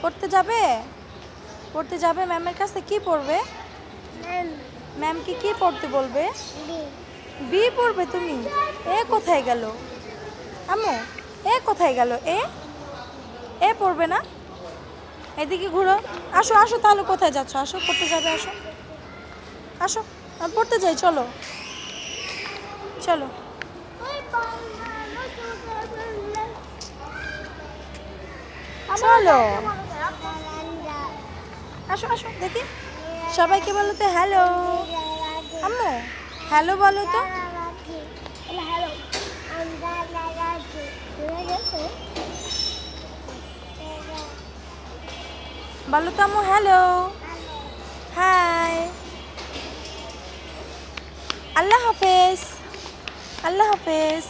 পড়তে যাবে? পড়তে যাবে ম্যামের কাছে? কি পড়বে? ম্যামকে কি পড়তে বলবে? বি পড়বে তুমি? এ কোথায় গেল আম্মু? এ কোথায় গেল? এ পড়বে না? এদিকে ঘুরো। আসো আসো, তাহলে কোথায় যাচ্ছ? আসো, পড়তে যাবে, আসো আসো, পড়তে যাই, চলো চলো। চলো আসো আসো, দেখি সবাইকে বলো তো হ্যালো। আম্মু হ্যালো বলো তো। বলো তো আম্মু হ্যালো। হাই। আল্লাহ হাফেজ। আল্লাহ হাফেজ।